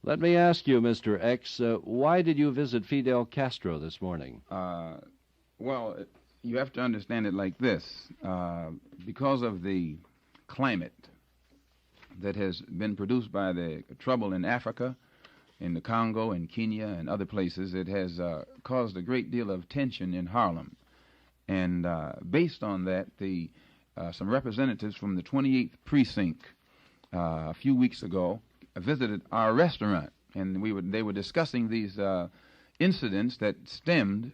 Let me ask you, Mr. X, why did you visit Fidel Castro this morning? Well, you have to understand it like this. Because of the climate that has been produced by the trouble in Africa, in the Congo, in Kenya, and other places, it has caused a great deal of tension in Harlem. And based on that, some representatives from the 28th Precinct a few weeks ago visited our restaurant, and they were discussing these incidents that stemmed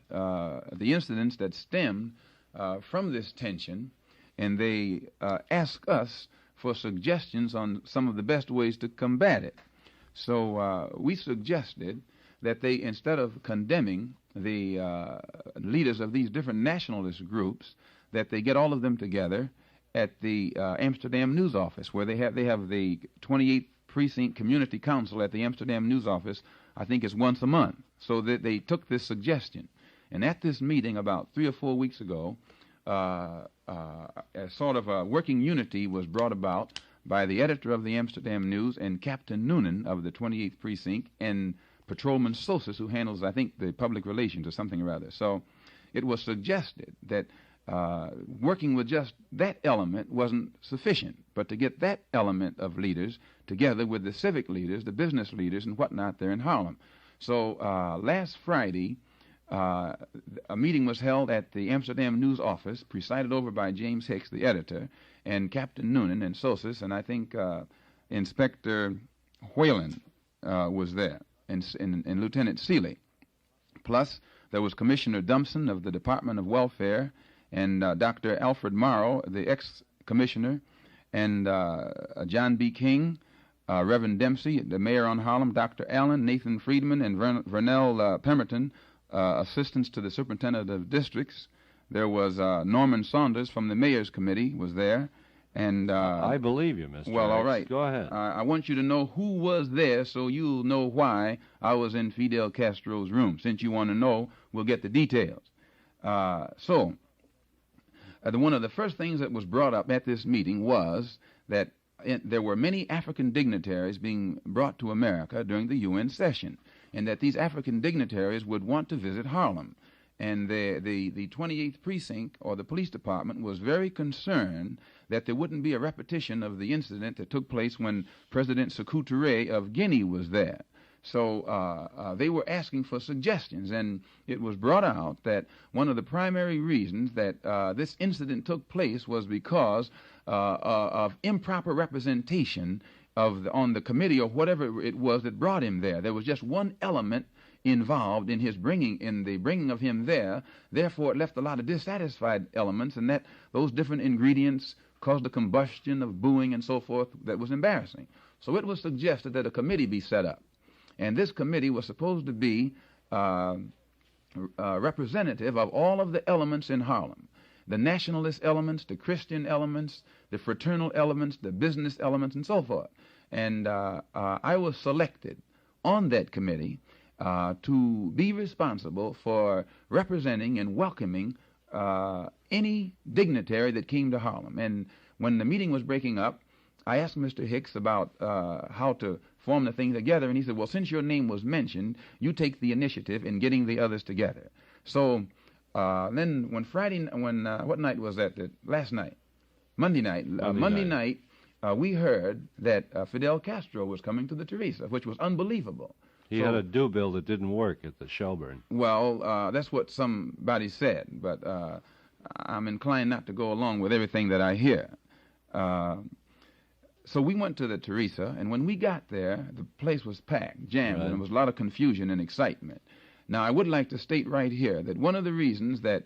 from this tension, and they asked us for suggestions on some of the best ways to combat it. So we suggested that they, instead of condemning the leaders of these different nationalist groups, that they get all of them together at the Amsterdam News Office, where they have the 28th Precinct Community Council at the Amsterdam News Office. I think it's once a month. So that they took this suggestion, and at this meeting about 3 or 4 weeks ago, a sort of a working unity was brought about by the editor of the Amsterdam News and Captain Noonan of the 28th Precinct and Patrolman Sosis, who handles, I think, the public relations or something or other. So it was suggested that working with just that element wasn't sufficient, but to get that element of leaders together with the civic leaders, the business leaders, and whatnot there in Harlem. So last Friday, a meeting was held at the Amsterdam News Office, presided over by James Hicks, the editor, and Captain Noonan and Sosis, and I think Inspector Whalen was there, and Lieutenant Seeley. Plus, there was Commissioner Dumpson of the Department of Welfare, and Dr. Alfred Morrow, the ex-commissioner, and John B. King, Reverend Dempsey, the mayor on Harlem, Dr. Allen, Nathan Friedman, and Vernell Pemberton, assistants to the superintendent of districts. There was Norman Saunders from the mayor's committee was there. And I believe you, Mr. Well, X. all right. Go ahead. I want you to know who was there so you'll know why I was in Fidel Castro's room. Since you want to know, we'll get the details. One of the first things that was brought up at this meeting was that there were many African dignitaries being brought to America during the UN session, and that these African dignitaries would want to visit Harlem. And the 28th Precinct, or the police department, was very concerned that there wouldn't be a repetition of the incident that took place when President Sékou Touré of Guinea was there. So they were asking for suggestions, and it was brought out that one of the primary reasons that this incident took place was because of improper representation on the committee or whatever it was that brought him there. There was just one element involved in the bringing of him there. Therefore, it left a lot of dissatisfied elements, and that those different ingredients caused a combustion of booing and so forth that was embarrassing. So it was suggested that a committee be set up. And this committee was supposed to be representative of all of the elements in Harlem, the nationalist elements, the Christian elements, the fraternal elements, the business elements, and so forth. And I was selected on that committee to be responsible for representing and welcoming any dignitary that came to Harlem. And when the meeting was breaking up, I asked Mr. Hicks about how to form the thing together, and he said, well, since your name was mentioned, you take the initiative in getting the others together. So then what night was that? Last night? Monday night. Monday night, we heard that Fidel Castro was coming to the Theresa, which was unbelievable. He had a due bill that didn't work at the Shelburne. Well, that's what somebody said, but I'm inclined not to go along with everything that I hear. So we went to the Theresa, and when we got there, the place was packed, jammed, and there was a lot of confusion and excitement. Now, I would like to state right here that one of the reasons that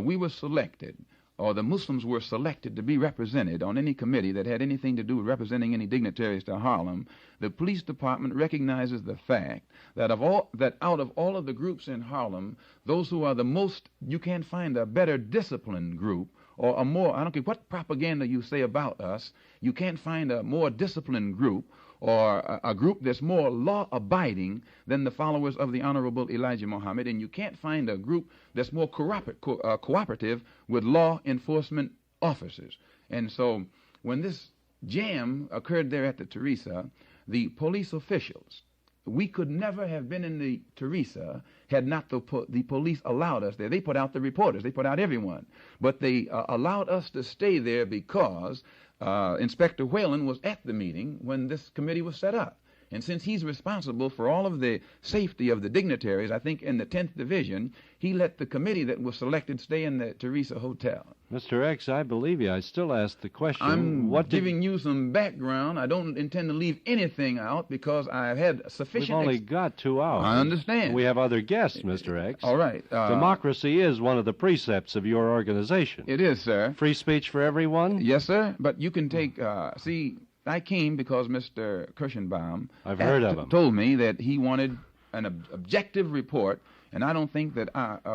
we were selected, or the Muslims were selected to be represented on any committee that had anything to do with representing any dignitaries to Harlem, the police department recognizes the fact that out of all of the groups in Harlem, those who are the most, you can't find a better disciplined group, or a more, I don't care what propaganda you say about us, you can't find a more disciplined group or a group that's more law-abiding than the followers of the Honorable Elijah Muhammad, and you can't find a group that's more cooperative with law enforcement officers. And so when this jam occurred there at the Theresa, the police officials we could never have been in the Theresa had not the police allowed us there. They put out the reporters. They put out everyone. But they allowed us to stay there because Inspector Whalen was at the meeting when this committee was set up. And since he's responsible for all of the safety of the dignitaries, I think in the 10th Division, he let the committee that was selected stay in the Theresa Hotel. Mr. X, I believe you. I still ask the question. I'm giving you some background. I don't intend to leave anything out because I've had sufficient... We've only got 2 hours. I understand. We have other guests, Mr. X. All right. Democracy is one of the precepts of your organization. It is, sir. Free speech for everyone? Yes, sir. But you can take... see, I came because Mr. Kirschenbaum I've heard of him. Told me that he wanted an objective report, and I don't think that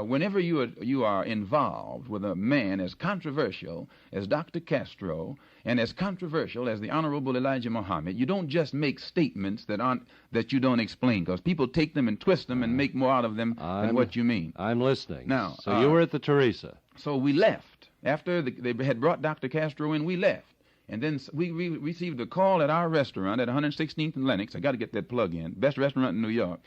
whenever you are involved with a man as controversial as Dr. Castro and as controversial as the Honorable Elijah Muhammad, you don't just make statements that you don't explain, because people take them and twist them and make more out of them than what you mean. I'm listening. Now, so you were at the Theresa. So we left. After they had brought Dr. Castro in, we left. And then we received a call at our restaurant at 116th and Lenox. I got to get that plug in. Best restaurant in New York.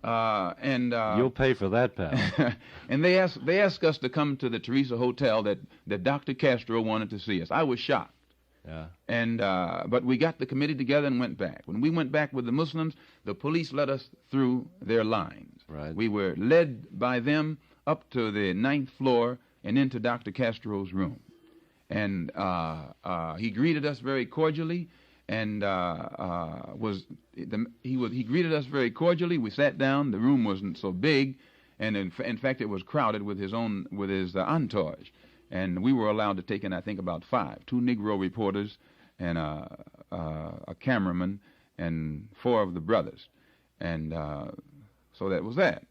You'll pay for that, pal. And they asked us to come to the Theresa Hotel that Dr. Castro wanted to see us. I was shocked. Yeah. And but we got the committee together and went back. When we went back with the Muslims, the police let us through their lines. Right. We were led by them up to the 9th floor and into Dr. Castro's room. And he greeted us very cordially, and he greeted us very cordially. We sat down. The room wasn't so big, and in fact, it was crowded with his entourage. And we were allowed to take in, I think, about 5: 2 Negro reporters, and a cameraman, and 4 of the brothers. And so that was that.